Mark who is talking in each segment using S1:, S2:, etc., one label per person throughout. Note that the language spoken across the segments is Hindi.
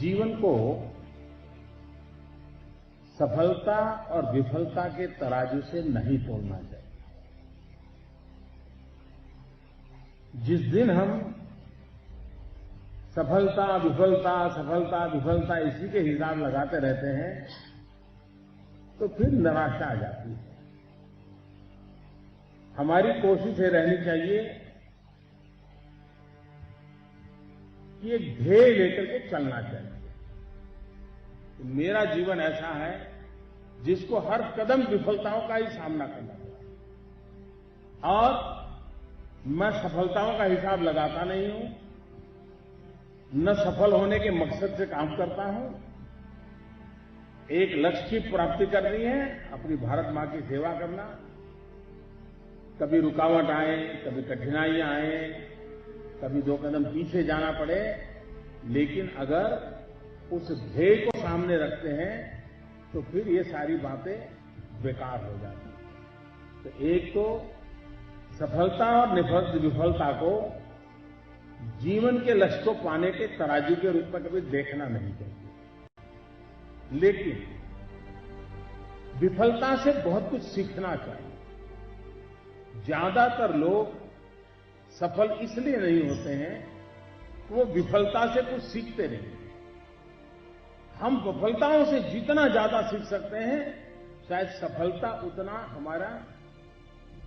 S1: जीवन को सफलता और विफलता के तराजू से नहीं तोलना चाहिए। जिस दिन हम सफलता विफलता इसी के हिसाब लगाते रहते हैं तो फिर निराशा आ जाती है। हमारी कोशिश ये रहनी चाहिए कि एक ध्येय लेकर के चलना चाहिए। मेरा जीवन ऐसा है जिसको हर कदम विफलताओं का ही सामना करना पड़ा और मैं सफलताओं का हिसाब लगाता नहीं हूं, न सफल होने के मकसद से काम करता हूं। एक लक्ष्य की प्राप्ति करनी है, अपनी भारत मां की सेवा करना। कभी रुकावट आए, कभी कठिनाइयां आए, कभी 2 कदम पीछे जाना पड़े, लेकिन अगर उस ध्येय को सामने रखते हैं तो फिर ये सारी बातें बेकार हो जाती हैं। तो एक तो सफलता और विफलता को जीवन के लक्ष्य को पाने के तराजू के रूप में कभी देखना नहीं चाहिए, लेकिन विफलता से बहुत कुछ सीखना चाहिए। ज्यादातर लोग सफल इसलिए नहीं होते हैं कि वो विफलता से कुछ सीखते नहीं। हम विफलताओं से जितना ज्यादा सीख सकते हैं, शायद सफलता उतना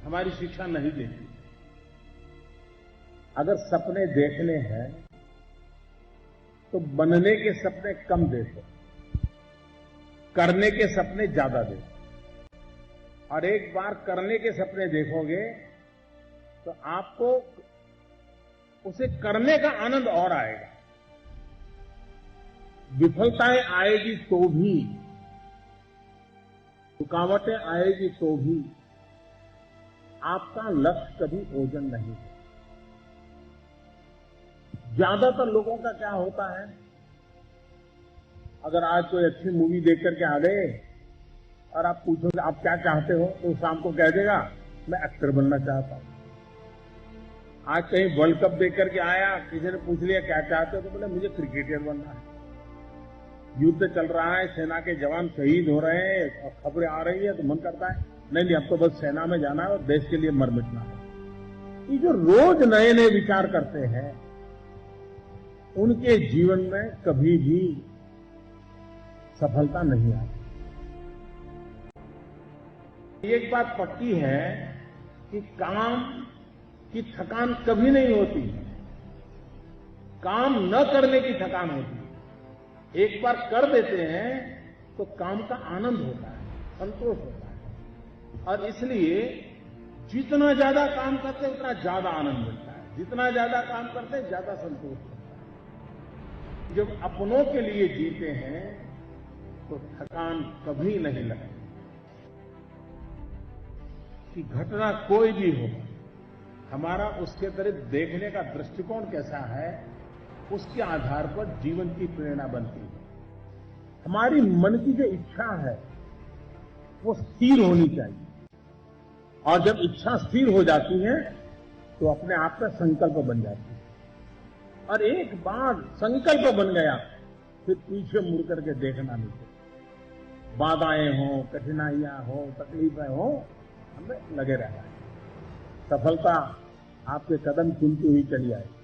S1: हमारी शिक्षा नहीं देती। अगर सपने देखने हैं तो बनने के सपने कम देखो, करने के सपने ज्यादा देखो। और एक बार करने के सपने देखोगे तो आपको उसे करने का आनंद और आएगा। विफलताएं आएगी तो भी, रुकावटें आएगी तो भी आपका लक्ष्य कभी ओझल नहीं है। ज्यादातर लोगों का क्या होता है, अगर आज कोई अच्छी मूवी देख करके आ गए और आप पूछोगे आप क्या चाहते हो, तो शाम को कह देगा मैं एक्टर बनना चाहता हूं। आज कहीं वर्ल्ड कप देख करके आया, किसी ने पूछ लिया क्या चाहते हो, तो बोले मुझे क्रिकेटर बनना है। युद्ध चल रहा है, सेना के जवान शहीद हो रहे हैं और खबरें आ रही है तो मन करता है नहीं अब तो बस सेना में जाना है और देश के लिए मर मिटना है। ये जो रोज नए नए विचार करते हैं उनके जीवन में कभी भी सफलता नहीं आती। एक बात पक्की है कि काम की थकान कभी नहीं होती, काम न करने की थकान होती है। एक बार कर देते हैं तो काम का आनंद होता है, संतोष होता है। और इसलिए जितना ज्यादा काम करते उतना ज्यादा आनंद मिलता है, जितना ज्यादा काम करते ज्यादा संतोष होता है। जब अपनों के लिए जीते हैं तो थकान कभी नहीं लगती। कि घटना कोई भी हो, हमारा उसके तरफ देखने का दृष्टिकोण कैसा है, उसके आधार पर जीवन की प्रेरणा बनती है। हमारी मन की जो इच्छा है वो स्थिर होनी चाहिए, और जब इच्छा स्थिर हो जाती है तो अपने आप का संकल्प बन जाती है। और एक बार संकल्प बन गया फिर पीछे मुड़ करके देखना नहीं चाहिए। बाधाएं हो, कठिनाइयां हो, तकलीफें हो, हमें लगे रहना है। सफलता आपके कदम चुनती हुई चली आएगी।